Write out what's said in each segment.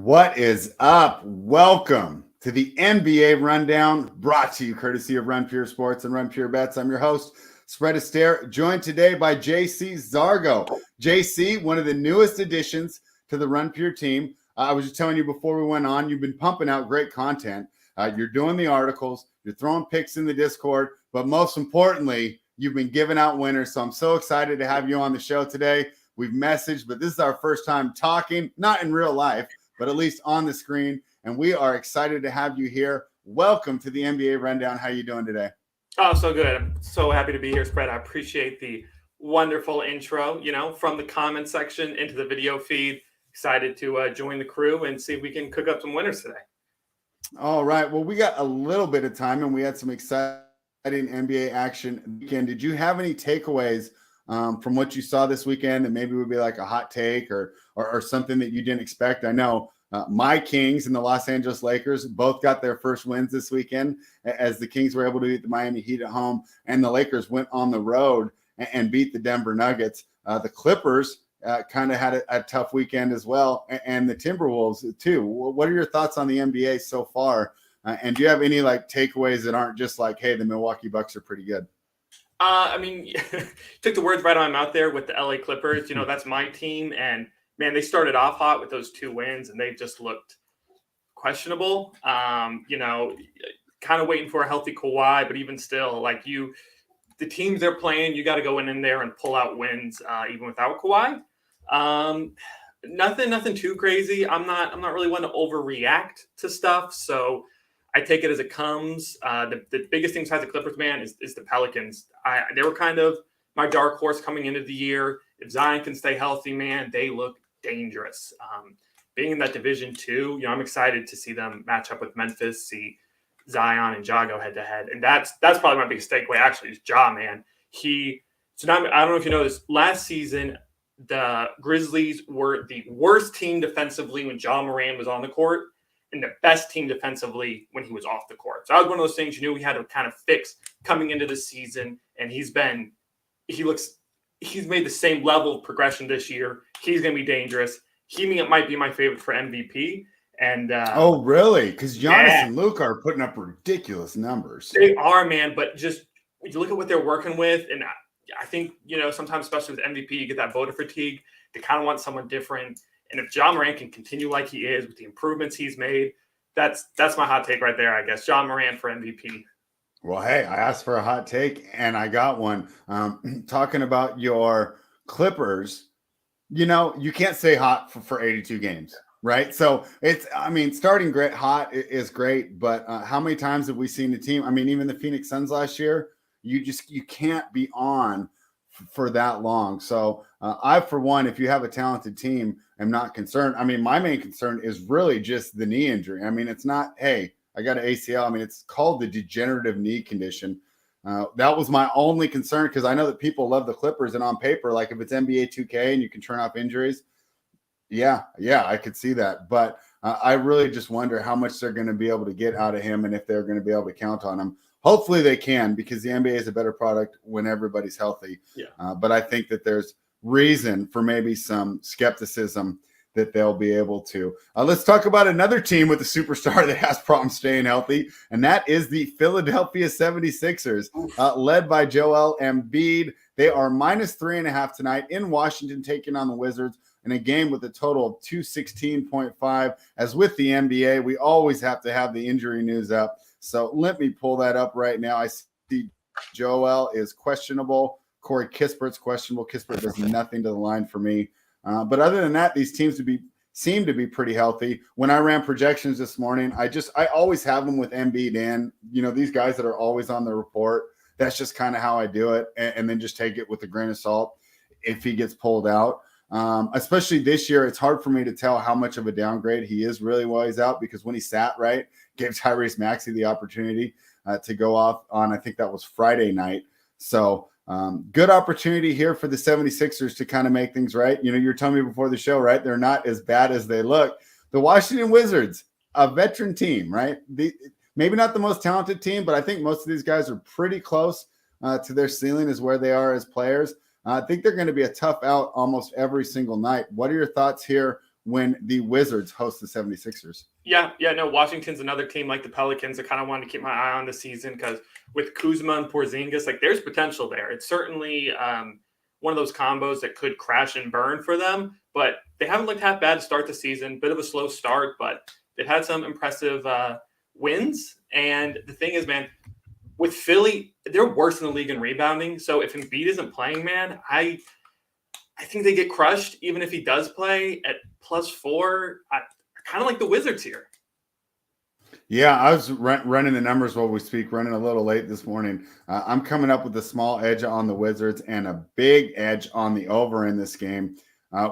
What is up? Welcome to the NBA Rundown, brought to you courtesy of Run Pure Sports and Run Pure Bets. I'm your host, Spread Astaire, joined today by JCZargo. JC, one of the newest additions to the Run Pure team. I was just telling you before we went on, you've been pumping out great content. You're doing the articles, you're throwing picks in the Discord, but most importantly, you've been giving out winners. So I'm so excited to have you on the show today. We've messaged, but this is our first time talking, not in real life, but at least on the screen. And we are excited to have you here. Welcome to the NBA Rundown. How are you doing today? Oh, so good. I'm so happy to be here, Spread. I appreciate the wonderful intro, from the comment section into the video feed. Excited to join the crew and see if we can cook up some winners today. All right. Well, we got a little bit of time and we had some exciting NBA action weekend. Did you have any takeaways from what you saw this weekend that maybe would be like a hot take or something that you didn't expect? I know my Kings and the Los Angeles Lakers both got their first wins this weekend as the Kings were able to beat the Miami Heat at home, and the Lakers went on the road and beat the Denver Nuggets. The Clippers kind of had a tough weekend as well, and the Timberwolves too. What are your thoughts on the NBA so far? And do you have any like takeaways that aren't just like, hey, the Milwaukee Bucks are pretty good? Took the words right on my mouth there with the LA Clippers. That's my team. And man, they started off hot with those 2 wins and they just looked questionable. Kind of waiting for a healthy Kawhi, but even still, the teams they're playing, you got to go in there and pull out wins, even without Kawhi. Nothing too crazy. I'm not really one to overreact to stuff. So I take it as it comes. The biggest thing besides the Clippers, man, is the Pelicans. They were kind of my dark horse coming into the year. If Zion can stay healthy, man, they look dangerous. Being in that division too, I'm excited to see them match up with Memphis, see Zion and Ja go head to head, and that's probably my biggest takeaway. Actually, is Ja, man. I don't know if you know this. Last season, the Grizzlies were the worst team defensively when Ja Morant was on the court, and the best team defensively when he was off the court. So that was one of those things we had to kind of fix coming into the season. And he's made the same level of progression this year. He's going to be dangerous. He might be my favorite for MVP. And oh, really? Because Giannis and Luka are putting up ridiculous numbers. They are, man. But just you look at what they're working with, and I think sometimes, especially with MVP, you get that voter fatigue. They kind of want someone different. And if Ja Morant can continue like he is with the improvements he's made, that's my hot take right there, I guess. Ja Morant for MVP. Well, hey, I asked for a hot take and I got one. Talking about your Clippers, you can't say hot for 82 games, right? So starting great hot is great, but how many times have we seen the team? Even the Phoenix Suns last year, you can't be on for that long. So I, for one, if you have a talented team, am not concerned. My main concern is really just the knee injury. It's not, hey, I got an ACL. It's called the degenerative knee condition. That was my only concern, because I know that people love the Clippers, and on paper, like if it's NBA 2K and you can turn off injuries, yeah, I could see that. But I really just wonder how much they're going to be able to get out of him and if they're going to be able to count on him. Hopefully they can, because the NBA is a better product when everybody's healthy. Yeah. But I think that there's reason for maybe some skepticism that they'll be able to. Let's talk about another team with a superstar that has problems staying healthy, and that is the Philadelphia 76ers, led by Joel Embiid. They are -3.5 tonight in Washington, taking on the Wizards in a game with a total of 216.5. As with the NBA, we always have to have the injury news up. So let me pull that up right now. I see Joel is questionable. Corey Kispert's questionable. Kispert does nothing to the line for me. But other than that, these teams seem to be pretty healthy. When I ran projections this morning, I always have them with Embiid in. These guys that are always on the report. That's just kind of how I do it, and then just take it with a grain of salt if he gets pulled out. Especially this year, it's hard for me to tell how much of a downgrade he is really while he's out, because when he sat right, gave Tyrese Maxey the opportunity to go off on, I think that was Friday night. So good opportunity here for the 76ers to kind of make things right. You're telling me before the show, right? They're not as bad as they look. The Washington Wizards, a veteran team, right? Maybe not the most talented team, but I think most of these guys are pretty close to their ceiling as where they are as players. I think they're going to be a tough out almost every single night. What are your thoughts here when the Wizards host the 76ers. Yeah, no, Washington's another team like the Pelicans. I kind of wanted to keep my eye on the season because with Kuzma and Porzingis, like there's potential there. It's certainly one of those combos that could crash and burn for them, but they haven't looked half bad to start the season. Bit of a slow start, but they've had some impressive wins. And the thing is, man, with Philly, they're worse in the league in rebounding. So if Embiid isn't playing, man, I think they get crushed, even if he does play at +4. I kind of like the Wizards here. Yeah, I was running the numbers while we speak, running a little late this morning. I'm coming up with a small edge on the Wizards and a big edge on the over in this game,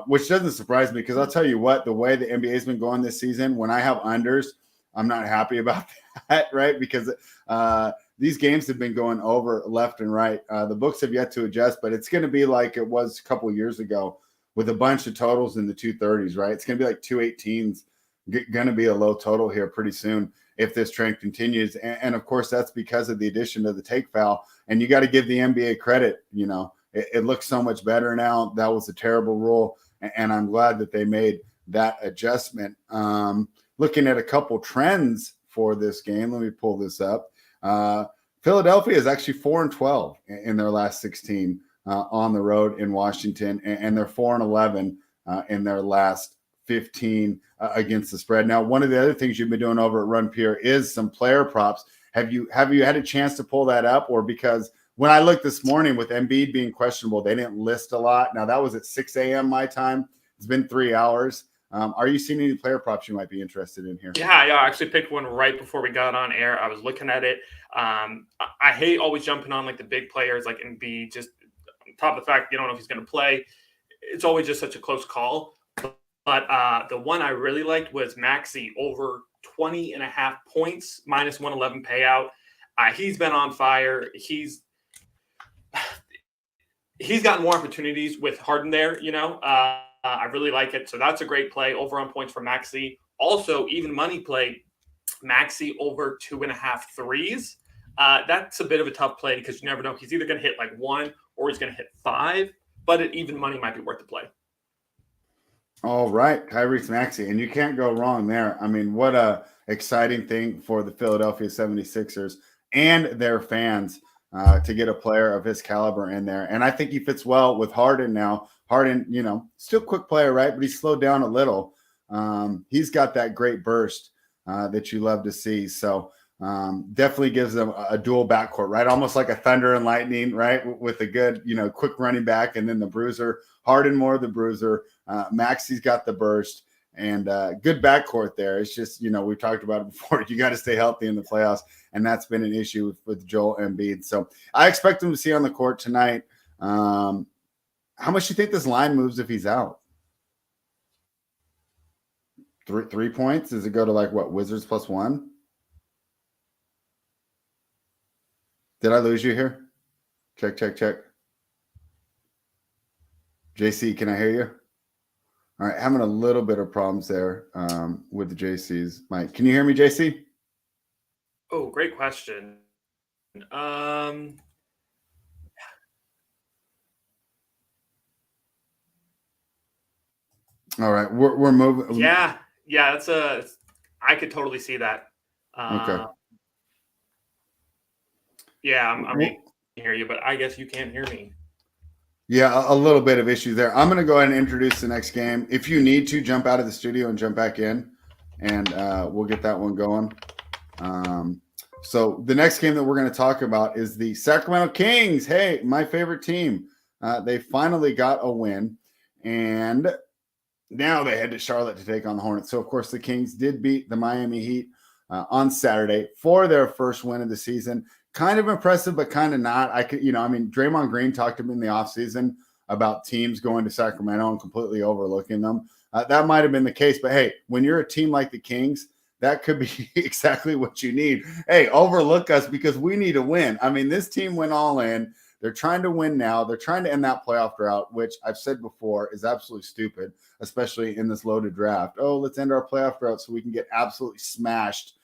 which doesn't surprise me because I'll tell you what, the way the NBA has been going this season, when I have unders, I'm not happy about that, right? Because these games have been going over left and right. The books have yet to adjust, but it's going to be like it was a couple of years ago with a bunch of totals in the 230s, right? It's going to be like 218s, going to be a low total here pretty soon if this trend continues. And of course, that's because of the addition of the take foul. And you got to give the NBA credit. You know, it looks so much better now. That was a terrible rule. And I'm glad that they made that adjustment. Looking at a couple trends for this game, let me pull this up. Philadelphia is actually 4-12 in their last 16 on the road in Washington, and they're 4-11 in their last 15 against the spread. Now, one of the other things you've been doing over at Run Pure is some player props. Have you had a chance to pull that up, or because when I looked this morning with Embiid being questionable, they didn't list a lot. Now that was at 6 a.m. my time. It's been 3 hours. Are you seeing any player props you might be interested in here? Yeah, I actually picked one right before we got on air. I was looking at it. I hate always jumping on like the big players like Embiid, just on top of the fact you don't know if he's going to play. It's always just such a close call. But the one I really liked was Maxey over 20.5 points, -111 payout. He's been on fire. He's gotten more opportunities with Harden there, you know. I really like it. So that's a great play. Over on points for Maxey. Also, even money play, Maxey over 2.5 threes. That's a bit of a tough play because you never know. He's either going to hit like 1 or he's going to hit 5. But at even money might be worth the play. All right, Tyrese Maxey. And you can't go wrong there. I mean, what a exciting thing for the Philadelphia 76ers and their fans to get a player of his caliber in there. And I think he fits well with Harden now. Harden, you know, still quick player, right? But he's slowed down a little. He's got that great burst that you love to see. So definitely gives them a dual backcourt, right? Almost like a thunder and lightning, right? With a good, you know, quick running back and then the bruiser. Harden more the bruiser. Maxey's got the burst and good backcourt there. It's just, you know, we've talked about it before. You got to stay healthy in the playoffs. And that's been an issue with Joel Embiid. So I expect him to see on the court tonight. How much do you think this line moves if he's out? 3 points? Does it go to like what, Wizards +1? Did I lose you here? Check. JC, can I hear you? All right, having a little bit of problems there with the JC's mic. Can you hear me, JC? Oh, great question. All right, we're moving. Yeah, I could totally see that. Okay. Yeah, I'm able to hear you, but I guess you can't hear me. Yeah, a little bit of issue there. I'm going to go ahead and introduce the next game. If you need to, jump out of the studio and jump back in, and we'll get that one going. So the next game that we're going to talk about is the Sacramento Kings. Hey, my favorite team. They finally got a win, and now they head to Charlotte to take on the Hornets. So, of course, the Kings did beat the Miami Heat on Saturday for their first win of the season. Kind of impressive, but kind of not. Draymond Green talked to me in the offseason about teams going to Sacramento and completely overlooking them. That might have been the case, but hey, when you're a team like the Kings, that could be exactly what you need. Hey, overlook us because we need a win. I mean, this team went all in. They're trying to win now. They're trying to end that playoff drought, which I've said before is absolutely stupid, especially in this loaded draft. Oh, let's end our playoff drought so we can get absolutely smashed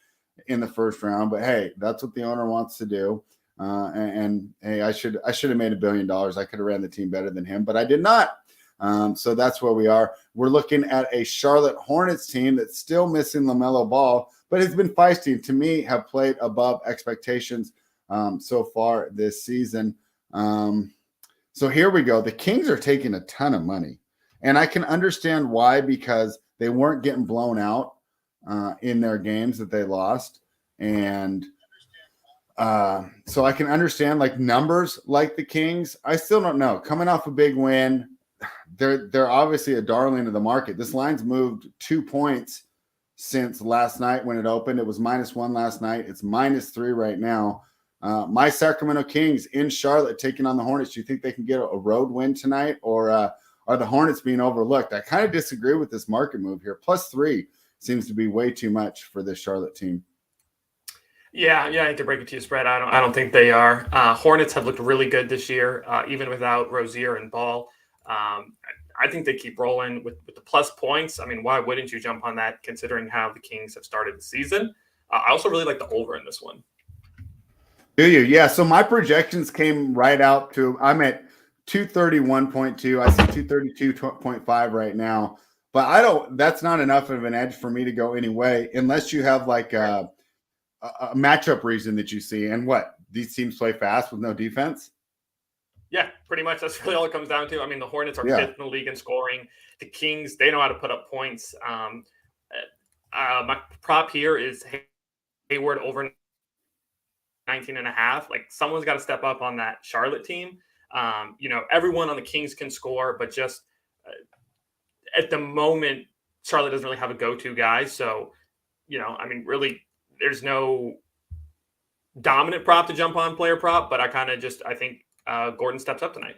in the first round. But hey, that's what the owner wants to do. And hey, I should have made $1 billion. I could have ran the team better than him, but I did not. So that's where we are. We're looking at a Charlotte Hornets team that's still missing LaMelo Ball, but has been feisty, and to me have played above expectations so far this season. So here we go. The Kings are taking a ton of money, and I can understand why, because they weren't getting blown out in their games that they lost. And so I can understand like numbers like the Kings. I still don't know. Coming off a big win, they're obviously a darling of the market. This line's moved 2 points since last night when it opened. It was -1 last night. It's -3 right now. My Sacramento Kings in Charlotte taking on the Hornets. Do you think they can get a road win tonight, or are the Hornets being overlooked? I kind of disagree with this market move here. +3 seems to be way too much for this Charlotte team. Yeah, I hate to break it to you, spread. I don't think they are. Hornets have looked really good this year, even without Rozier and Ball. I think they keep rolling with the plus points. I mean, why wouldn't you jump on that, considering how the Kings have started the season? I also really like the over in this one. Do you? Yeah. So my projections came right out to, I'm at 231.2. I see 232.5 right now, but that's not enough of an edge for me to go any way unless you have like a matchup reason that you see. And what, these teams play fast with no defense? Yeah, pretty much. That's really all it comes down to. I mean, the Hornets are fifth in the league in scoring. The Kings, they know how to put up points. My prop here is Hayward over 19.5. Like, someone's got to step up on that Charlotte team. Everyone on the Kings can score, but just at the moment, Charlotte doesn't really have a go-to guy. So, really, there's no dominant prop to jump on, player prop, but I think Gordon steps up tonight.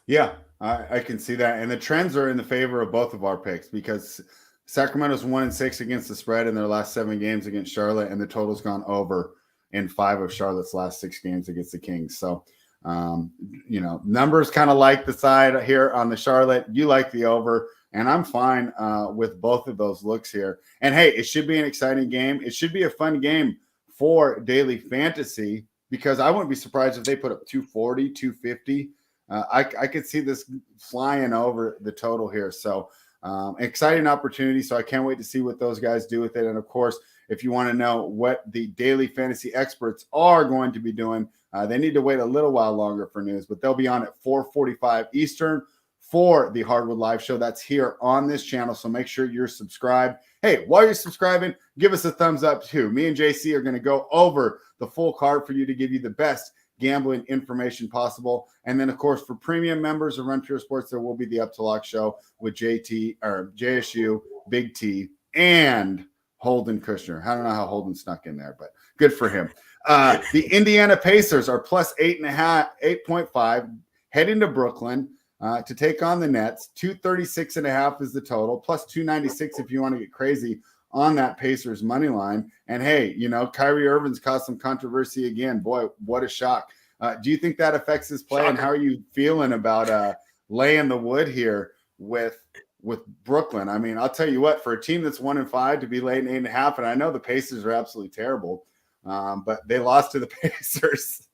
Yeah, I can see that. And the trends are in the favor of both of our picks, because Sacramento's 1-6 against the spread in their last 7 games against Charlotte, and the total's gone over in 5 of Charlotte's last 6 games against the Kings. So, numbers kind of like the side here on the Charlotte. You like the over, and I'm fine with both of those looks here. And hey, it should be an exciting game. It should be a fun game for daily fantasy, because I wouldn't be surprised if they put up 240, 250. I could see this flying over the total here. So exciting opportunity. So I can't wait to see what those guys do with it. And of course, if you want to know what the daily fantasy experts are going to be doing, they need to wait a little while longer for news, but they'll be on at 4:45 Eastern for the Hardwood Live Show. That's here on this channel. So make sure you're subscribed. Hey, while you're subscribing, give us a thumbs up too. Me and JC are going to go over the full card for you to give you the best gambling information possible. And then, of course, for premium members of Run Pure Sports, there will be the Up to Lock show with JSU, Big T, and Holden Kushner. I don't know how Holden snuck in there, but good for him. The Indiana Pacers are +8.5, heading to Brooklyn to take on the Nets. 236.5 is the total, +296 if you want to get crazy on that Pacers money line. And hey, Kyrie Irving's caused some controversy again. Boy, what a shock. Do you think that affects his play? And how are you feeling about laying the wood here with Brooklyn? I mean, I'll tell you what, for a team that's 1-5 to be laying 8.5, and I know the Pacers are absolutely terrible, but they lost to the Pacers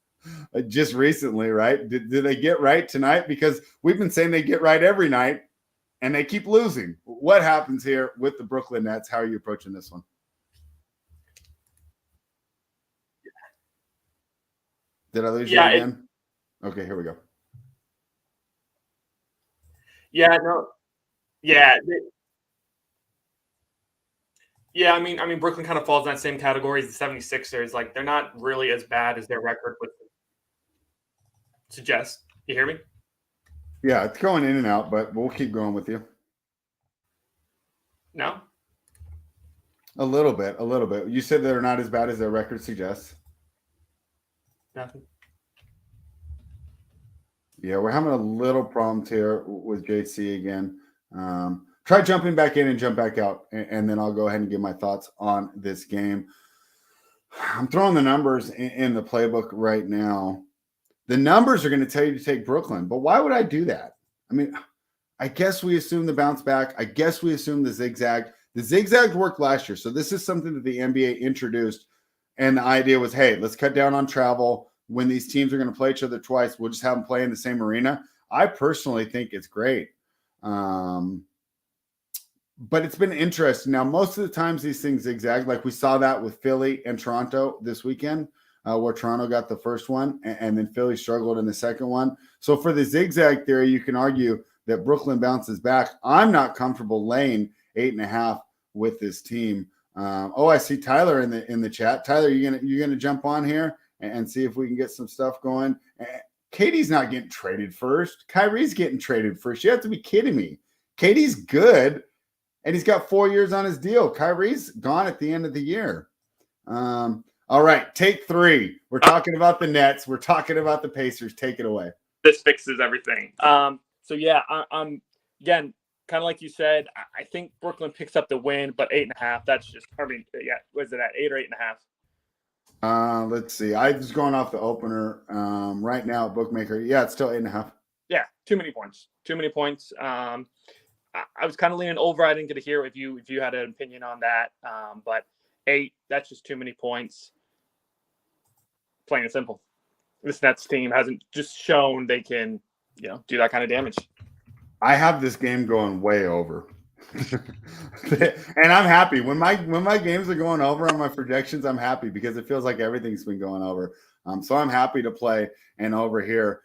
just recently, right? Did they get right tonight? Because we've been saying they get right every night, and they keep losing. What happens here with the Brooklyn Nets? How are you approaching this one? Did I lose you again? Okay, here we go. Yeah, no. Yeah. Yeah, I mean, Brooklyn kind of falls in that same category as the 76ers. Like, they're not really as bad as their record would suggest. You hear me? Yeah, it's going in and out, but we'll keep going with you. No? A little bit. You said they're not as bad as their record suggests. Nothing. Yeah, we're having a little problems here with JC again. Try jumping back in and jump back out, and then I'll go ahead and give my thoughts on this game. I'm throwing the numbers in the playbook right now. The numbers are going to tell you to take Brooklyn, but why would I do that? I mean, I guess we assume the bounce back. I guess we assume the zigzag. The zigzag worked last year, so this is something that the NBA introduced, and the idea was, hey, let's cut down on travel. When these teams are going to play each other twice, we'll just have them play in the same arena. I personally think it's great. But it's been interesting. Now, most of the times these things zigzag, like we saw that with Philly and Toronto this weekend, where Toronto got the first one and then Philly struggled in the second one. So for the zigzag theory, you can argue that Brooklyn bounces back. I'm not comfortable laying 8.5 with this team. I see Tyler in the chat. Tyler, you're gonna jump on here and see if we can get some stuff going. Katie's not getting traded first. Kyrie's getting traded first. You have to be kidding me. Katie's good. And he's got 4 years on his deal. Kyrie's gone at the end of the year. All right, take 3. We're talking about the Nets. We're talking about the Pacers. Take it away. This fixes everything. I'm again, kind of like you said, I think Brooklyn picks up the win, but 8.5. That's just, was it at 8 or 8.5? Let's see. I was going off the opener right now, bookmaker. Yeah, it's still 8.5. Yeah, too many points. I was kind of leaning over. I didn't get to hear if you had an opinion on that. But 8, that's just too many points. Plain and simple. This Nets team hasn't just shown they can, do that kind of damage. I have this game going way over. And I'm happy. When my games are going over on my projections, I'm happy because it feels like everything's been going over. So I'm happy to play an over here.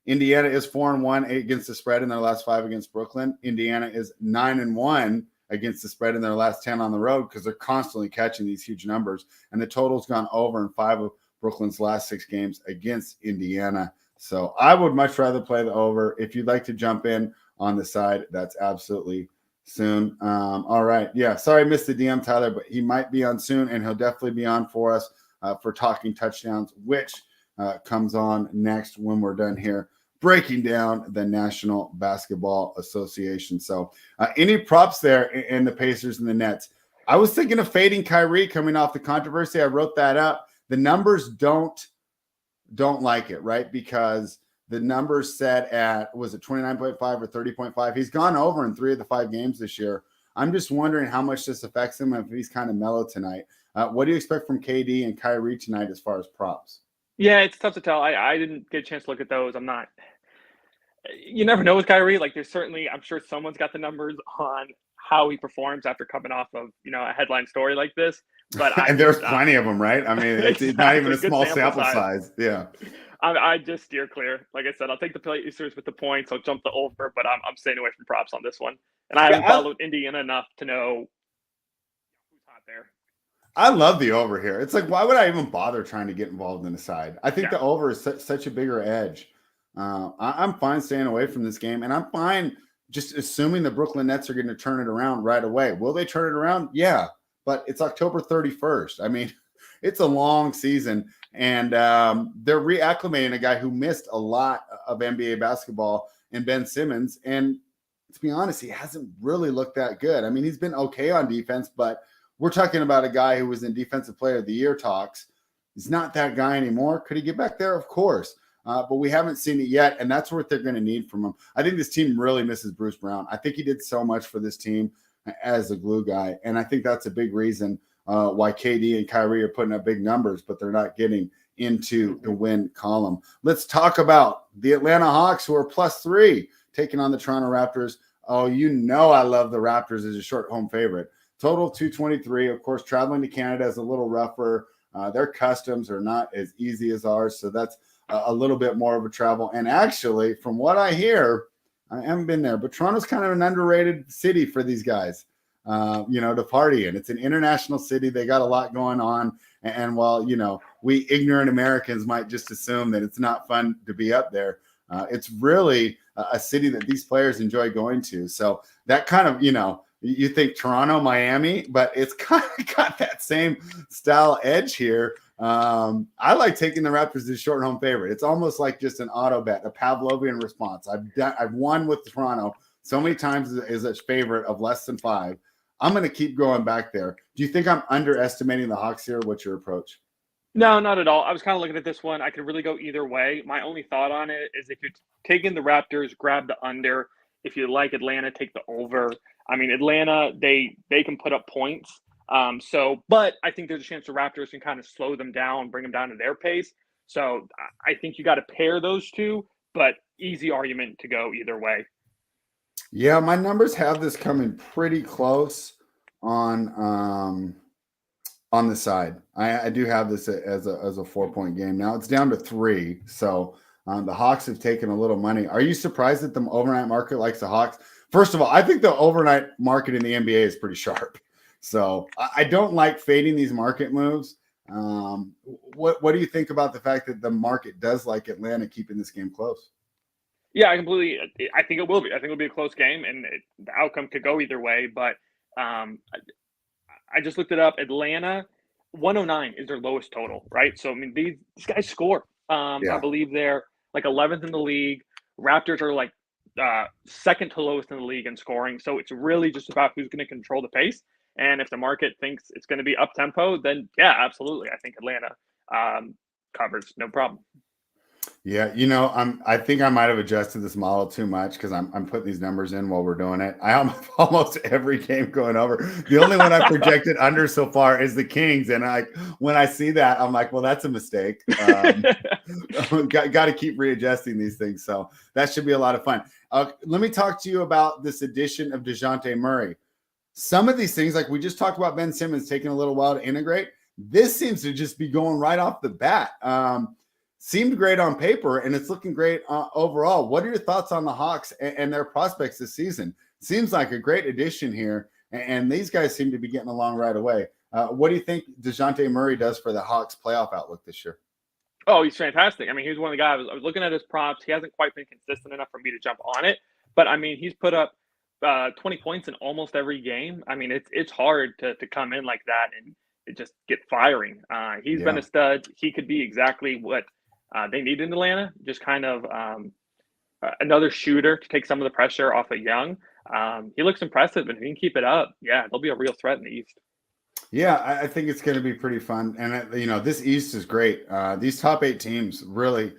Indiana is 4-1 against the spread in their last 5 against Brooklyn. Indiana is 9-1 against the spread in their last 10 on the road because they're constantly catching these huge numbers. And the total's gone over in 5 of Brooklyn's last 6 games against Indiana. So I would much rather play the over. If you'd like to jump in on the side, that's absolutely soon. All right. Yeah. Sorry, I missed the DM, Tyler, but he might be on soon, and he'll definitely be on for us for talking touchdowns, which comes on next when we're done here breaking down the National Basketball Association. So any props there in the Pacers and the Nets? I was thinking of fading Kyrie coming off the controversy. I wrote that up. The numbers don't like it, right? Because the numbers set at, was it 29.5 or 30.5? He's gone over in 3 of the 5 games this year. I'm just wondering how much this affects him if he's kind of mellow tonight. What do you expect from KD and Kyrie tonight as far as props? Yeah, it's tough to tell. I didn't get a chance to look at those. You never know with Kyrie. Like, there's certainly, I'm sure someone's got the numbers on how he performs after coming off of, a headline story like this. But and there's plenty of them, right? I mean, it's exactly, not even a small sample size. Yeah. I just steer clear. Like I said, I'll take the Pacers with the points. I'll jump the over, but I'm staying away from props on this one. And I haven't followed Indiana enough to know who's hot there. I love the over here. It's like, why would I even bother trying to get involved in the side? I think the over is such a bigger edge. I'm fine staying away from this game, and I'm fine just assuming the Brooklyn Nets are going to turn it around right away. Will they turn it around? Yeah, but it's October 31st. I mean, it's a long season, and they're reacclimating a guy who missed a lot of NBA basketball in Ben Simmons. And to be honest, he hasn't really looked that good. I mean, he's been okay on defense, but we're talking about a guy who was in Defensive Player of the Year talks. He's not that guy anymore. Could he get back there? Of course. But we haven't seen it yet, and that's what they're going to need from him. I think this team really misses Bruce Brown. I think he did so much for this team as a glue guy, and I think that's a big reason why KD and Kyrie are putting up big numbers, but they're not getting into the win column. Let's talk about the Atlanta Hawks, who are +3, taking on the Toronto Raptors. Oh, I love the Raptors as a short home favorite. Total 223. Of course, traveling to Canada is a little rougher. Their customs are not as easy as ours, so that's a little bit more of a travel. And actually, from what I hear, I haven't been there, but Toronto's kind of an underrated city for these guys, to party in. It's an international city. They got a lot going on. And while, we ignorant Americans might just assume that it's not fun to be up there, it's really a city that these players enjoy going to. So that kind of, you think Toronto, Miami, but it's kind of got that same style edge here. I like taking the Raptors as a short home favorite. It's almost like just an auto bet, a Pavlovian response. I've won with Toronto so many times as a favorite of less than 5. I'm going to keep going back there. Do you think I'm underestimating the Hawks here? What's your approach? No, not at all. I was kind of looking at this one. I could really go either way. My only thought on it is if you're taking the Raptors, grab the under. If you like Atlanta, take the over. I mean, Atlanta, they can put up points. But I think there's a chance the Raptors can kind of slow them down, bring them down to their pace. So I think you got to pair those two, but easy argument to go either way. Yeah, my numbers have this coming pretty close on on the side. I do have this as a 4-point game. Now it's down to 3. So the Hawks have taken a little money. Are you surprised that the overnight market likes the Hawks? First of all, I think the overnight market in the NBA is pretty sharp. So I don't like fading these market moves. What do you think about the fact that the market does like Atlanta keeping this game close? Yeah, I think it will be. I think it'll be a close game, and the outcome could go either way. But I just looked it up. Atlanta, 109 is their lowest total, right? So I mean, these guys score. I Yeah. believe they're like 11th in the league. Raptors are like second to lowest in the league in scoring. So it's really just about who's going to control the pace. And if the market thinks it's going to be up tempo, then yeah, absolutely. I think Atlanta covers, no problem. Yeah, I think I might have adjusted this model too much because I'm putting these numbers in while we're doing it. I have almost every game going over. The only one I projected under so far is the Kings, and when I see that, I'm like, well, that's a mistake. Got to keep readjusting these things, so that should be a lot of fun. Let me talk to you about this addition of DeJounte Murray. Some of these things, like we just talked about Ben Simmons taking a little while to integrate. This seems to just be going right off the bat. Seemed great on paper, and it's looking great overall. What are your thoughts on the Hawks and their prospects this season? Seems like a great addition here, and these guys seem to be getting along right away. What do you think DeJounte Murray does for the Hawks' playoff outlook this year? Oh, he's fantastic. I mean, he's one of the guys. I was looking at his props. He hasn't quite been consistent enough for me to jump on it, but I mean, he's put up 20 points in almost every game. I mean, it's hard to come in like that and just get firing. He's been a stud. He could be exactly what they need in Atlanta, just kind of another shooter to take some of the pressure off of Young. He looks impressive, and if he can keep it up, yeah, they'll be a real threat in the East. Yeah, I think it's going to be pretty fun. And, this East is great. These top 8 teams really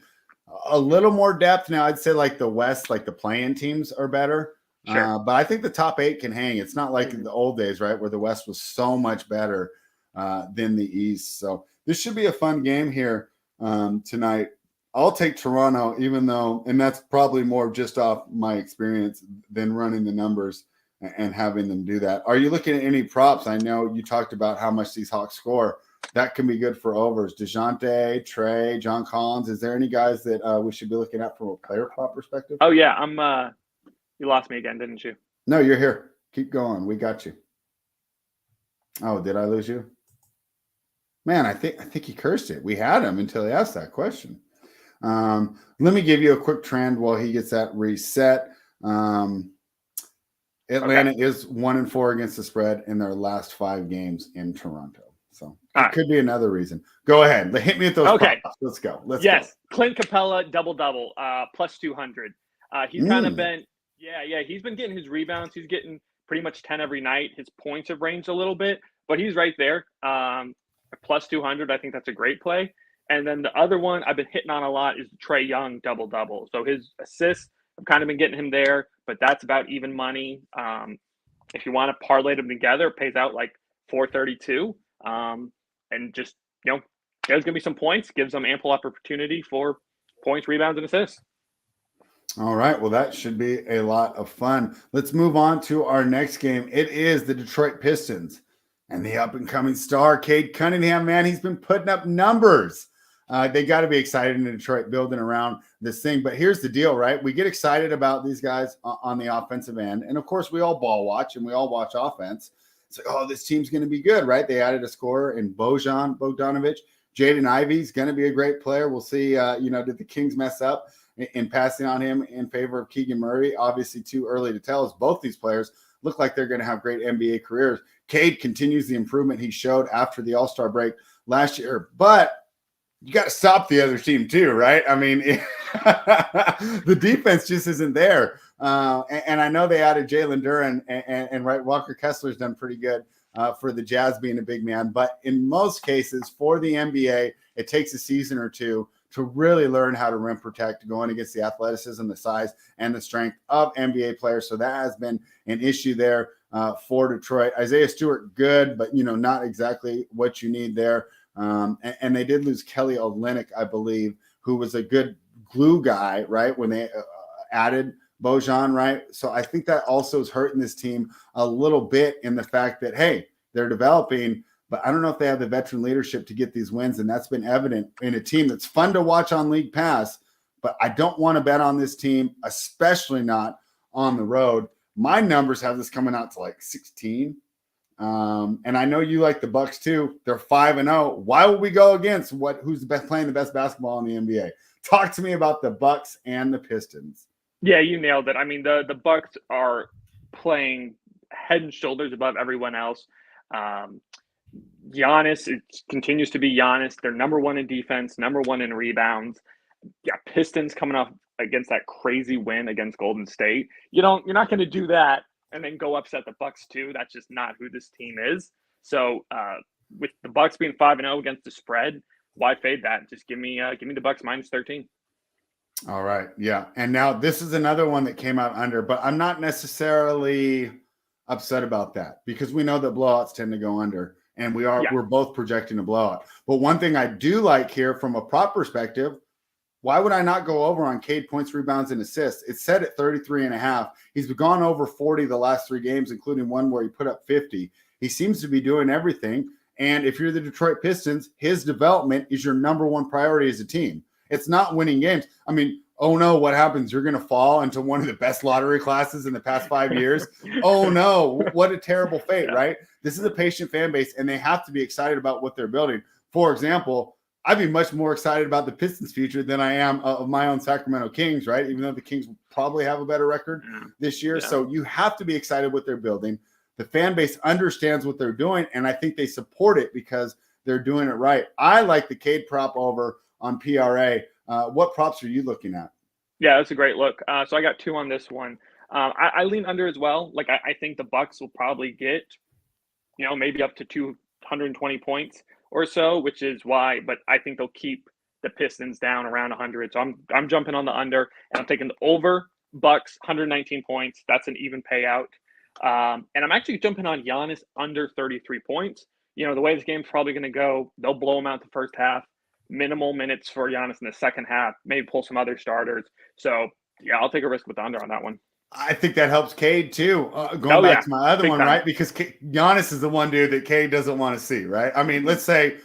a little more depth. Now, I'd say like the West, like the play-in teams are better. Sure. But I think the top 8 can hang. It's not like in the old days, right, where the West was so much better than the East. So this should be a fun game here tonight. I'll take Toronto, even though, and that's probably more just off my experience than running the numbers and having them do that. Are you looking at any props? I know you talked about how much these Hawks score. That can be good for overs. DeJounte, Trey, John Collins. Is there any guys that we should be looking at from a player prop perspective? Oh yeah, you lost me again, didn't you? No, you're here. Keep going. We got you. Oh, did I lose you? Man, I think he cursed it. We had him until he asked that question. Let me give you a quick trend while he gets that reset. Atlanta is 1-4 against the spread in their last 5 games in Toronto. So it could be another reason. Go ahead. Hit me with those. Okay. Props. Let's go. Yes. Clint Capella, double-double, plus 200. He's kind of been, he's been getting his rebounds. He's getting pretty much 10 every night. His points have ranged a little bit, but he's right there. Plus 200, I think that's a great play. And then the other one I've been hitting on a lot is Trey Young, double-double. So his assists, I've kind of been getting him there, but that's about even money. If you want to parlay them together, it pays out like 432. And just, there's going to be some points, gives them ample opportunity for points, rebounds, and assists. All right. Well, that should be a lot of fun. Let's move on to our next game. It is the Detroit Pistons and the up-and-coming star, Cade Cunningham. Man, he's been putting up numbers. They got to be excited in Detroit building around this thing. But here's the deal, right? We get excited about these guys on the offensive end. And, of course, we all ball watch and we all watch offense. It's like, oh, this team's going to be good, right? They added a scorer in Bojan Bogdanovic. Jaden Ivey's going to be a great player. We'll see, did the Kings mess up in passing on him in favor of Keegan Murray? Obviously, too early to tell, as both these players look like they're going to have great NBA careers. Cade continues the improvement he showed after the All-Star break last year. But you got to stop the other team too, right? I mean, the defense just isn't there. And I know they added Jalen Duren and right, Walker Kessler's done pretty good for the Jazz being a big man. But in most cases for the NBA, it takes a season or two to really learn how to rim protect, going against the athleticism, the size, and the strength of NBA players. So that has been an issue there for Detroit. Isaiah Stewart, good, but, not exactly what you need there. And they did lose Kelly Olynyk, I believe, who was a good glue guy, right, when they added Bojan, right? So I think that also is hurting this team a little bit in the fact that, hey, they're developing, but I don't know if they have the veteran leadership to get these wins, and that's been evident in a team that's fun to watch on League Pass, but I don't want to bet on this team, especially not on the road. My numbers have this coming out to like 16. And I know you like the Bucks too. They're 5-0. Why would we go against who's playing the best basketball in the NBA? Talk to me about the Bucks and the Pistons. Yeah, you nailed it. I mean, the Bucks are playing head and shoulders above everyone else. Giannis, it continues to be Giannis. They're number one in defense, number one in rebounds. Yeah, Pistons coming off against that crazy win against Golden State. You're not going to do that and then go upset the Bucks too. That's just not who this team is. So with the Bucks being 5-0 against the spread, why fade that? Just give me the Bucks minus 13. All right. Yeah. And now this is another one that came out under, but I'm not necessarily upset about that because we know that blowouts tend to go under, and we're both projecting a blowout. But one thing I do like here from a prop perspective, why would I not go over on Cade points, rebounds, and assists? It's set at 33.5. He's gone over 40 the last 3 games, including one where he put up 50. He seems to be doing everything. And if you're the Detroit Pistons, his development is your number one priority as a team. It's not winning games. I mean, oh no, what happens? You're going to fall into one of the best lottery classes in the past 5 years. Oh no, what a terrible fate, right? This is a patient fan base, and they have to be excited about what they're building. For example, I'd be much more excited about the Pistons' future than I am of my own Sacramento Kings, right? Even though the Kings will probably have a better record this year. Yeah. So you have to be excited what they're building. The fan base understands what they're doing, and I think they support it because they're doing it right. I like the Cade prop over on PRA. What props are you looking at? Yeah, that's a great look. So I got 2 on this one. I lean under as well. Like I think the Bucks will probably get, maybe up to 220 points or so, which is why. But I think they'll keep the Pistons down around 100. So I'm jumping on the under, and I'm taking the over. Bucks 119 points. That's an even payout. And I'm actually jumping on Giannis under 33 points. The way this game's probably going to go, they'll blow him out the first half. Minimal minutes for Giannis in the second half. Maybe pull some other starters. So, yeah, I'll take a risk with the under on that one. I think that helps Cade, too. Going back to my other one, right? Because Giannis is the one dude that Cade doesn't want to see, right? I mean, let's say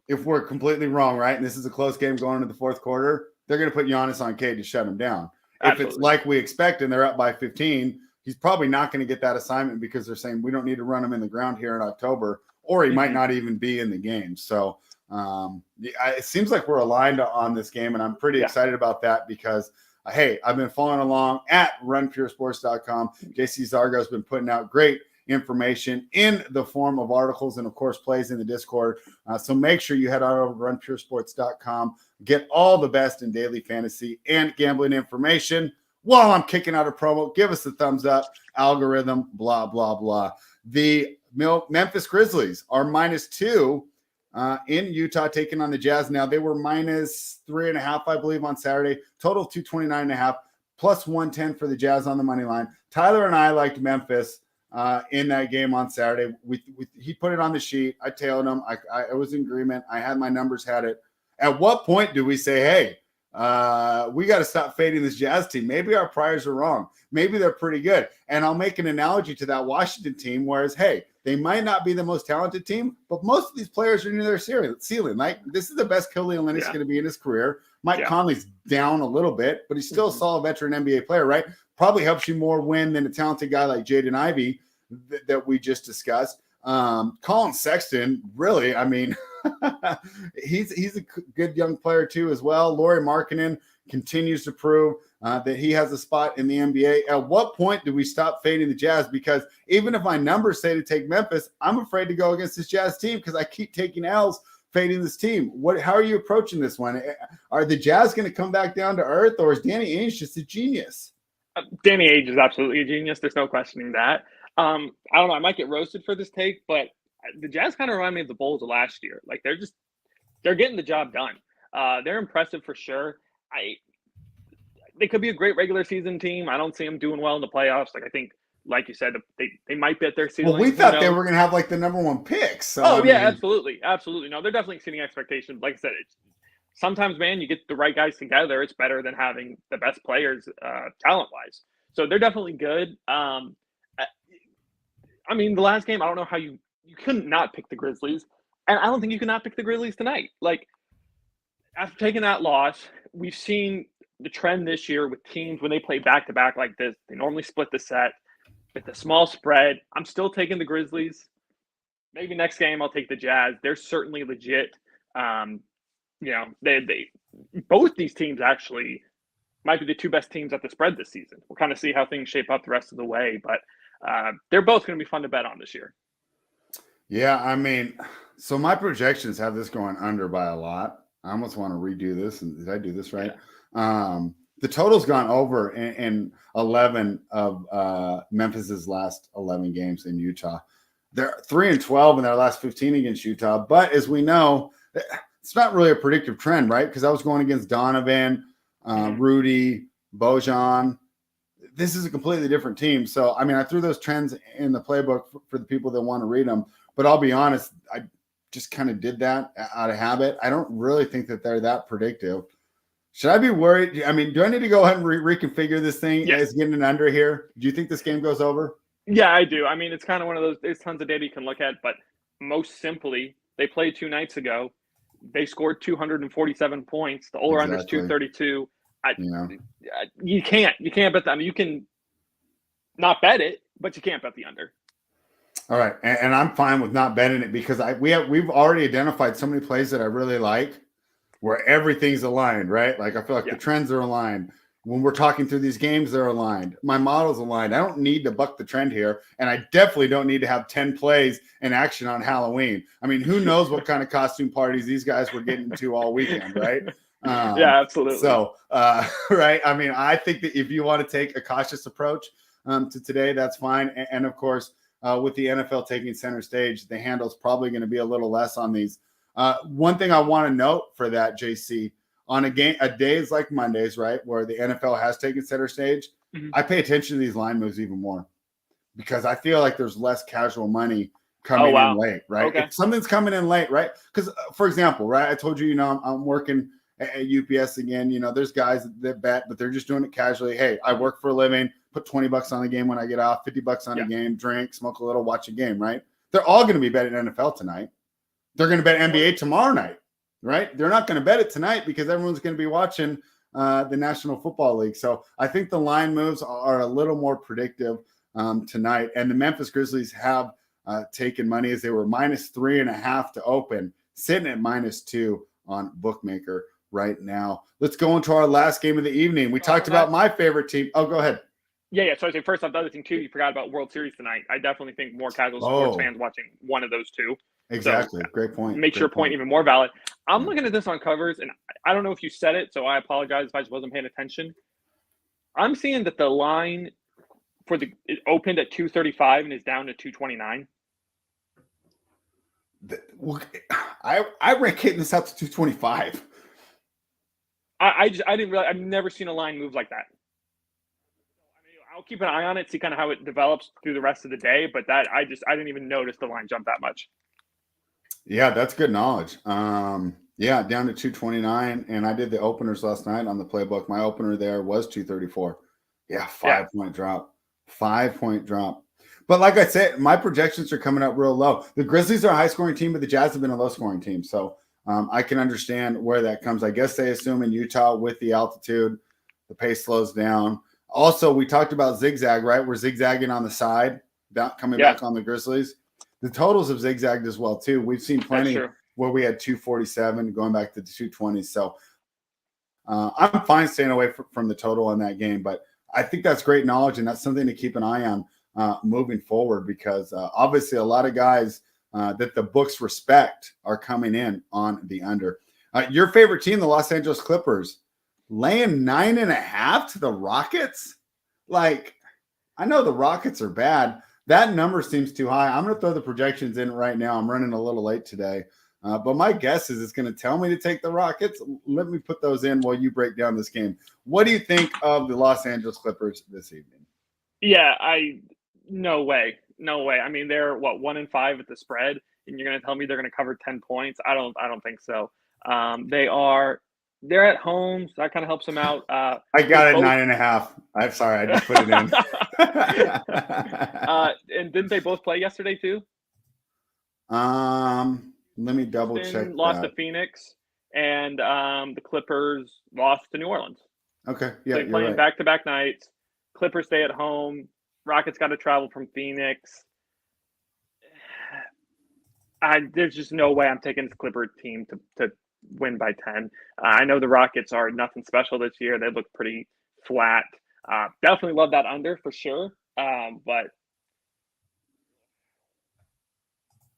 if we're completely wrong, right, and this is a close game going into the fourth quarter, they're going to put Giannis on Cade to shut him down. Absolutely. If it's like we expect and they're up by 15, he's probably not going to get that assignment because they're saying we don't need to run him in the ground here in October, or he might not even be in the game. So it seems like we're aligned on this game, and I'm pretty excited about that because, hey, I've been following along at runpuresports.com. JCZargo has been putting out great information in the form of articles and, of course, plays in the Discord. So make sure you head on over to runpuresports.com, get all the best in daily fantasy and gambling information. While I'm kicking out a promo, give us a thumbs up, algorithm, blah, blah, blah. The Memphis Grizzlies are -2 in Utah, taking on the Jazz. Now, they were -3.5, I believe, on Saturday. Total 229.5, plus 110 for the Jazz on the money line. Tyler and I liked Memphis in that game on Saturday. He put it on the sheet. I tailed him. I was in agreement. I had my numbers, had it. At what point do we say, hey, we got to stop fading this Jazz team? Maybe our priors are wrong. Maybe they're pretty good. And I'll make an analogy to that Washington team, whereas, hey, they might not be the most talented team, but most of these players are near their ceiling. Like, this is the best Killian Lennox going to be in his career. Mike Conley's down a little bit, but he's still a solid veteran NBA player, right? Probably helps you more win than a talented guy like Jaden Ivey that we just discussed. Colin Sexton, really, I mean, he's a good young player too as well. Lauri Markkanen continues to prove that he has a spot in the NBA. At what point do we stop fading the Jazz? Because even if my numbers say to take Memphis, I'm afraid to go against this Jazz team because I keep taking L's fading this team. How are you approaching this one? Are the Jazz going to come back down to earth, or is Danny Ainge just a genius? Danny Ainge is absolutely a genius. There's no questioning that. I don't know. I might get roasted for this take, but the Jazz kind of remind me of the Bulls of last year. Like, they're getting the job done. They're impressive for sure. They could be a great regular season team. I don't see them doing well in the playoffs. Like, I think, like you said, they might be at their ceiling. Well, we thought they were going to have like the number 1 pick. So absolutely. No, they're definitely exceeding expectations. Like I said, sometimes, man, you get the right guys together. It's better than having the best players talent-wise. So they're definitely good. I mean, the last game, I don't know how you couldn't not pick the Grizzlies. And I don't think you can not pick the Grizzlies tonight. Like, after taking that loss, we've seen the trend this year with teams when they play back-to-back like this. They normally split the set with a small spread. I'm still taking the Grizzlies. Maybe next game I'll take the Jazz. They're certainly legit. They both these teams actually might be the two best teams at the spread this season. We'll kind of see how things shape up the rest of the way, but they're both going to be fun to bet on this year. Yeah, I mean, so my projections have this going under by a lot. I almost want to redo this. And did I do this right? Yeah. The total's gone over in 11 of Memphis's last 11 games in Utah. They're 3-12 in their last 15 against Utah. But as we know, it's not really a predictive trend, right? Because I was going against Donovan, Rudy, Bojan. This is a completely different team. So, I mean, I threw those trends in the playbook for the people that want to read them. But I'll be honest, I just kind of did that out of habit. I don't really think that they're that predictive. Should I be worried? I mean, do I need to go ahead and reconfigure this thing as getting an under here? Do you think this game goes over? Yeah, I do. I mean, it's kind of one of those, there's tons of data you can look at, but most simply, they played 2 nights ago. They scored 247 points. The over-under is 232. You can't bet that. I mean, you can not bet it, but you can't bet the under. All right, and I'm fine with not betting it because we've already identified so many plays that I really like where everything's aligned, right? Like I feel like the trends are aligned. When we're talking through these games, they're aligned. My model's aligned. I don't need to buck the trend here, and I definitely don't need to have 10 plays in action on Halloween. I mean, who knows what kind of costume parties these guys were getting to all weekend, right? Yeah, absolutely. So, right, I mean, I think that if you want to take a cautious approach to today, that's fine. And of course, with the NFL taking center stage, the handle's probably going to be a little less on these. One thing I want to note for that, JC, on a days like Mondays, right, where the NFL has taken center stage, I pay attention to these line moves even more because I feel like there's less casual money coming in late, right? Okay. If something's coming in late, right? Because, for example, right, I told you, I'm working at UPS again. There's guys that bet, but they're just doing it casually. Hey, I work for a living. Put $20 on the game when I get off, $50 on a game, drink, smoke a little, watch a game, right? They're all going to be betting NFL tonight. They're going to bet NBA tomorrow night, right? They're not going to bet it tonight because everyone's going to be watching the National Football League. So I think the line moves are a little more predictive tonight. And the Memphis Grizzlies have taken money as they were -3.5 to open, sitting at -2 on Bookmaker right now. Let's go into our last game of the evening. We talked about my favorite team. Oh, go ahead. Yeah. So I say first off, the other thing too, you forgot about World Series tonight. I definitely think more casual sports fans watching one of those two. Exactly. So, great point. Makes your point even more valid. I'm looking at this on covers, and I don't know if you said it, so I apologize if I just wasn't paying attention. I'm seeing that the line it opened at 235 and is down to 229. I rank hitting this out to 225. I didn't realize. I've never seen a line move like that. I'll keep an eye on it, see kind of how it develops through the rest of the day. But I didn't even notice the line jump that much. Yeah, that's good knowledge. Down to 229, and I did the openers last night on the playbook. My opener there was 234. Yeah, 5-point drop. 5-point drop. But like I said, my projections are coming up real low. The Grizzlies are a high-scoring team, but the Jazz have been a low-scoring team. So I can understand where that comes. I guess they assume in Utah with the altitude, the pace slows down. Also, we talked about zigzag, right? We're zigzagging on the side, coming back on the Grizzlies. The totals have zigzagged as well, too. We've seen plenty where we had 247 going back to the 220. So I'm fine staying away from the total on that game. But I think that's great knowledge, and that's something to keep an eye on moving forward because obviously a lot of guys that the books respect are coming in on the under. Your favorite team, the Los Angeles Clippers, laying 9.5 to the Rockets? Like, I know the Rockets are bad. That number seems too high. I'm going to throw the projections in right now. I'm running a little late today. But my guess is it's going to tell me to take the Rockets. Let me put those in while you break down this game. What do you think of the Los Angeles Clippers this evening? Yeah, no way. I mean, they're 1-5 at the spread, and you're going to tell me they're going to cover 10 points? I don't think so. They're at home, so that kind of helps them out. I got it 9.5. I'm sorry, I just put it in. And didn't they both play yesterday too? Let me double check. Lost to Phoenix, and the Clippers lost to New Orleans. Okay, yeah, They're playing back-to-back nights. Clippers stay at home. Rockets got to travel from Phoenix. There's just no way I'm taking this Clipper team to win by 10. I know the Rockets are nothing special this year. They look pretty flat. Definitely love that under for sure. But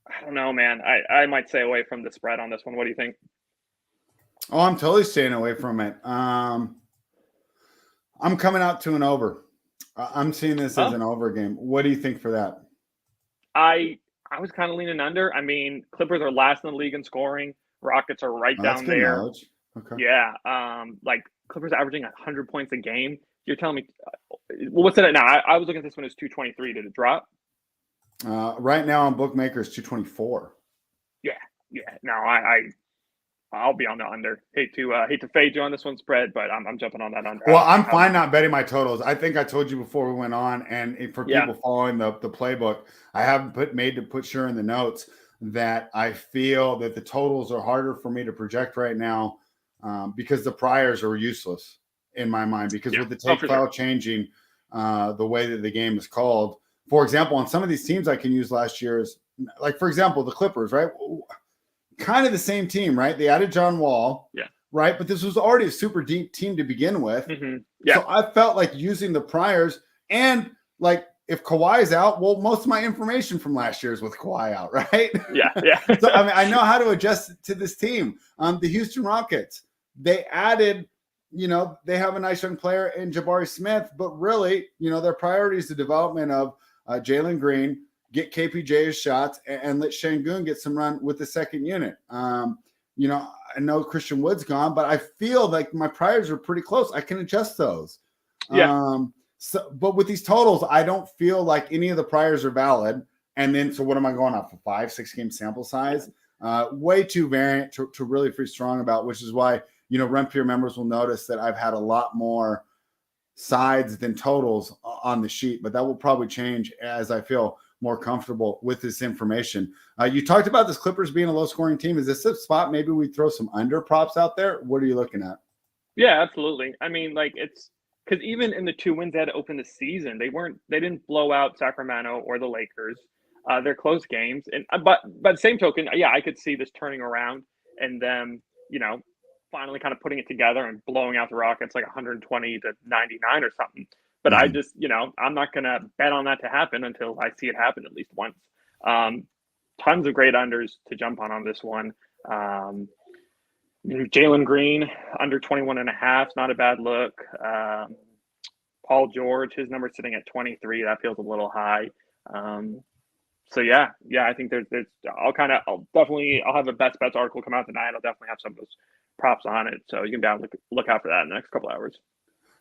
I don't know, man. I might stay away from the spread on this one. What do you think? Oh, I'm totally staying away from it. I'm coming out to an over. I'm seeing this as an over game. What do you think for that? I was kind of leaning under. I mean, Clippers are last in the league in scoring. Rockets are right down there. Knowledge. Okay. Yeah. Like Clippers averaging 100 points a game. You're telling me, what's it at now? I was looking at this one as 223. Did it drop? Right now on Bookmakers 224. Yeah. No, I'll be on the under. Hate to fade you on this one spread, but I'm jumping on that under. Well, I'm fine not betting my totals. I think I told you before we went on, and for people following the playbook, I haven't made to put sure in the notes that I feel that the totals are harder for me to project right now because the priors are useless in my mind. Because with the take file changing the way that the game is called, for example, on some of these teams I can use last year's, like for example the Clippers, right? Kind of the same team, right? They added John Wall, right? But this was already a super deep team to begin with. Mm-hmm. Yeah. So I felt like using the priors, and like if Kawhi is out, well, most of my information from last year is with Kawhi out, right? Yeah. So I mean, I know how to adjust to this team. The Houston Rockets, they added, they have a nice young player in Jabari Smith, but really, their priority is the development of Jalen Green, get KPJ his shots, and let Şengün get some run with the second unit. I know Christian Wood's gone, but I feel like my priors are pretty close. I can adjust those. Yeah. But with these totals, I don't feel like any of the priors are valid. And then, so what am I going off? A 5-6 game sample size? Way too variant to really feel strong about, which is why, Rentier members will notice that I've had a lot more sides than totals on the sheet, but that will probably change as I feel more comfortable with this information. You talked about this Clippers being a low scoring team. Is this a spot maybe we throw some under props out there? What are you looking at? Yeah, absolutely. I mean, like it's because even in the 2 wins they had to open the season, they didn't blow out Sacramento or the Lakers. They're close games, and but same token, I could see this turning around and them, finally kind of putting it together and blowing out the Rockets like 120 to 99 or something. But I just, I'm not going to bet on that to happen until I see it happen at least once. Tons of great unders to jump on this one. Jalen Green, under 21.5, not a bad look. Paul George, his number's sitting at 23. That feels a little high. I think there's I'll have a best bets article come out tonight. I'll definitely have some of those props on it. So you can be able to look out for that in the next couple hours.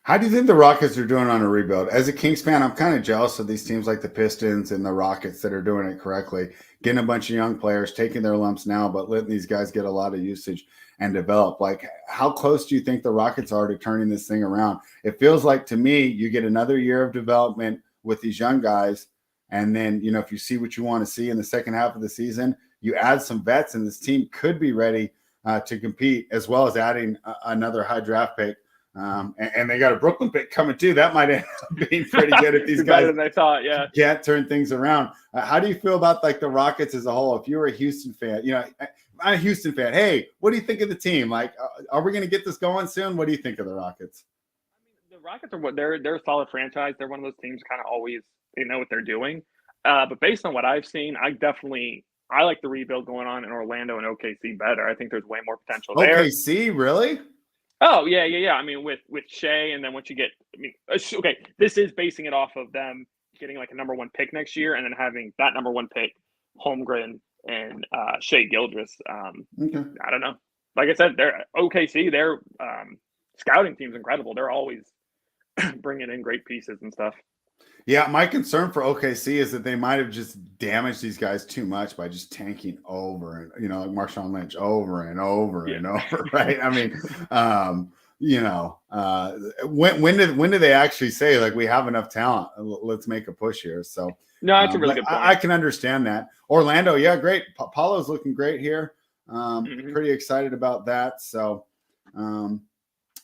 How do you think the Rockets are doing on a rebuild? As a Kings fan, I'm kind of jealous of these teams like the Pistons and the Rockets that are doing it correctly, getting a bunch of young players, taking their lumps now, but letting these guys get a lot of usage and develop. Like, how close do you think the Rockets are to turning this thing around? It feels like to me, you get another year of development with these young guys. And then, if you see what you want to see in the second half of the season, you add some vets and this team could be ready to compete, as well as adding another high draft pick. And they got a Brooklyn pick coming too. That might end up being pretty good if these guys better than I thought. Yeah, can't turn things around. How do you feel about like the Rockets as a whole? If you were a Houston fan, I'm a Houston fan. Hey, what do you think of the team? Like, are we going to get this going soon? What do you think of the Rockets? I mean, the Rockets are they're a solid franchise. They're one of those teams kind of always they know what they're doing. But based on what I've seen, I like the rebuild going on in Orlando and OKC better. I think there's way more potential there. OKC, really? Oh, yeah. I mean, with Shea, and then once you get, okay, this is basing it off of them getting like a number 1 pick next year, and then having that number 1 pick, Holmgren and Shea Gilgeous. Okay. I don't know. Like I said, they're OKC. Their scouting team's incredible. They're always bringing in great pieces and stuff. Yeah, my concern for OKC is that they might have just damaged these guys too much by just tanking over and, like Marshawn Lynch over and over Yeah. and over, right? I mean, when do they actually say, like, we have enough talent, let's make a push here? So No, that's a really good point. I can understand that. Orlando, yeah, great. Paulo's looking great here. Pretty excited about that. So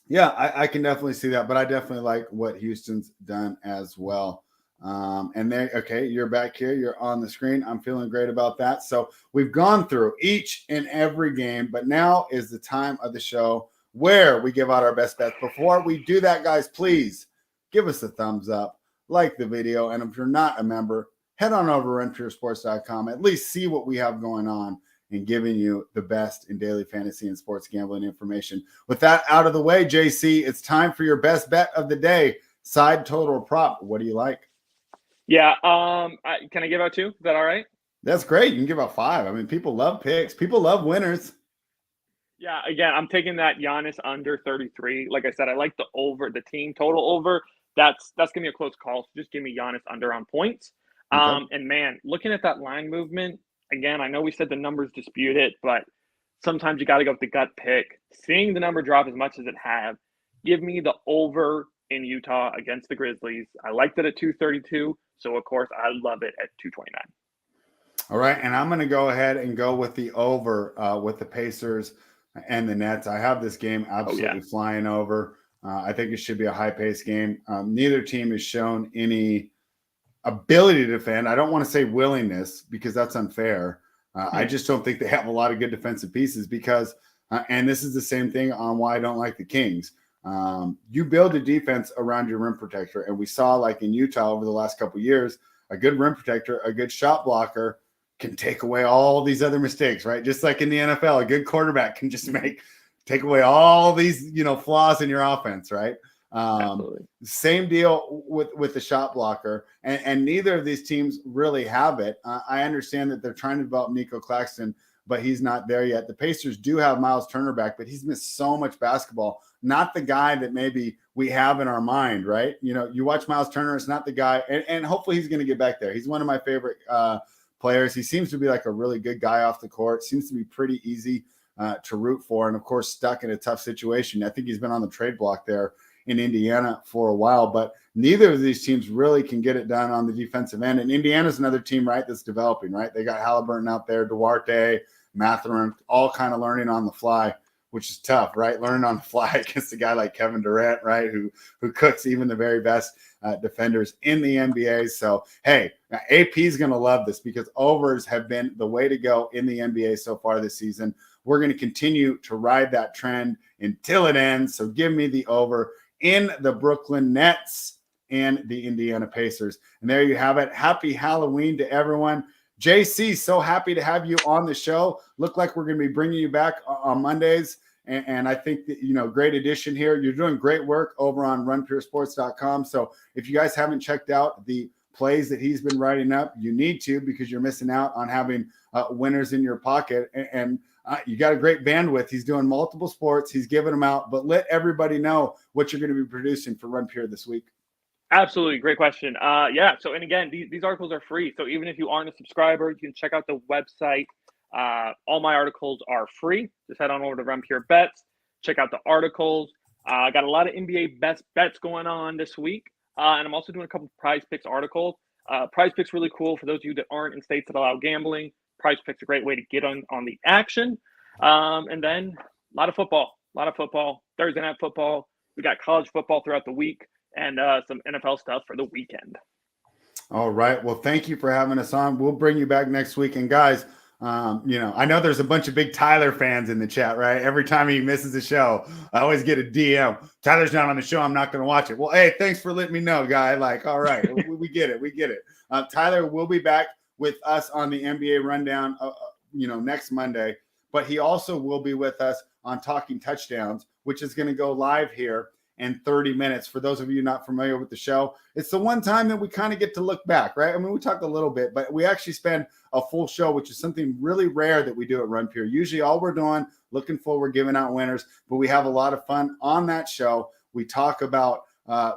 yeah, I can definitely see that, but I definitely like what Houston's done as well. Okay, you're back here. You're on the screen. I'm feeling great about that. So we've gone through each and every game, but now is the time of the show where we give out our best bets. Before we do that, guys, please give us a thumbs up, like the video, and if you're not a member, head on over to runpuresports.com. At least see what we have going on and giving you the best in daily fantasy and sports gambling information. With that out of the way, JC, it's time for your best bet of the day. Side, total, or prop. What do you like? Yeah. Can I give out 2? Is that all right? That's great. You can give out 5. I mean, people love picks. People love winners. Yeah. Again, I'm taking that Giannis under 33. Like I said, I like the team total over. That's gonna be a close call. So just give me Giannis under on points. Okay. And man, looking at that line movement again, I know we said the numbers dispute it, but sometimes you got to go with the gut pick. Seeing the number drop as much as it have, give me the over in Utah against the Grizzlies. I liked it at 232, so of course I love it at 229. All right, and I'm going to go ahead and go with the over with the Pacers and the Nets. I have this game absolutely flying over. I think it should be a high-paced game. Neither team has shown any ability to defend. I don't want to say willingness because that's unfair. I just don't think they have a lot of good defensive pieces because, and this is the same thing on why I don't like the Kings. You build a defense around your rim protector, and we saw, like in Utah over the last couple of years, a good rim protector, a good shot blocker can take away all these other mistakes, right? Just like in the NFL, a good quarterback can just take away all these, flaws in your offense, right? Same deal with the shot blocker, and neither of these teams really have it. I understand that they're trying to develop Nico Claxton, but he's not there yet. The Pacers do have Miles Turner back, but he's missed so much basketball. Not the guy that maybe we have in our mind, right? You watch Miles Turner, it's not the guy, and hopefully he's going to get back there. He's one of my favorite players. He seems to be like a really good guy off the court. Seems to be pretty easy to root for, and of course stuck in a tough situation. I think he's been on the trade block there in Indiana for a while, but neither of these teams really can get it done on the defensive end. And Indiana's another team, right, that's developing, right? They got Halliburton out there, Duarte, Mathurin, all kind of learning on the fly, which is tough, right? Learning on the fly against a guy like Kevin Durant, right, who cooks even the very best defenders in the NBA. So, hey, AP is going to love this because overs have been the way to go in the NBA so far this season. We're going to continue to ride that trend until it ends. So give me the over in the Brooklyn Nets and the Indiana Pacers. And there you have it. Happy Halloween to everyone. JC, so happy to have you on the show. Look like we're going to be bringing you back on Mondays. And I think that, great addition here. You're doing great work over on runpuresports.com. So if you guys haven't checked out the plays that he's been writing up, you need to, because you're missing out on having winners in your pocket. And you got a great bandwidth. He's doing multiple sports. He's giving them out. But let everybody know what you're going to be producing for Run Pure this week. Absolutely. Great question. So, and again, these articles are free. So even if you aren't a subscriber, you can check out the website. All my articles are free. Just head on over to Run Pure Bets. Check out the articles. I got a lot of NBA best bets going on this week. And I'm also doing a couple of Prize Picks articles. Prize Picks really cool for those of you that aren't in states that allow gambling. Prize Picks a great way to get on the action. And then a lot of football. Thursday night football. We got college football throughout the week and some NFL stuff for the weekend. All right. Well, thank you for having us on. We'll bring you back next week. And guys, I know there's a bunch of big Tyler fans in the chat, right? Every time he misses a show, I always get a DM. Tyler's not on the show. I'm not going to watch it. Well, hey, thanks for letting me know, guy. Like, all right, we get it. Tyler will be back with us on the NBA rundown, next Monday, but he also will be with us on Talking Touchdowns, which is going to go live here in 30 minutes. For those of you not familiar with the show, it's the one time that we kind of get to look back, right? I mean, we talked a little bit, but we actually spend a full show, which is something really rare that we do at Run Pure. Usually all we're doing, looking forward, giving out winners, but we have a lot of fun on that show. We talk about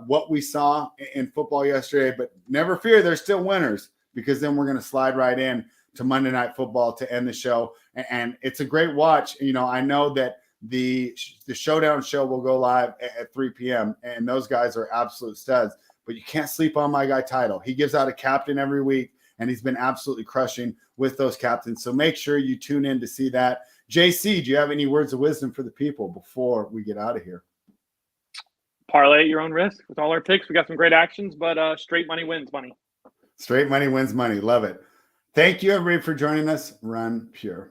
what we saw in football yesterday. But never fear, there's still winners, because then we're going to slide right in to Monday Night Football to end the show. And it's a great watch. I know that the Showdown show will go live at 3 p.m. and those guys are absolute studs. But you can't sleep on my guy Title. He gives out a captain every week, and he's been absolutely crushing with those captains. So make sure you tune in to see that. JC, do you have any words of wisdom for the people before we get out of here? Parlay at your own risk with all our picks. We got some great actions, but straight money wins money. Straight money wins money. Love it. Thank you, everybody, for joining us. Run Pure.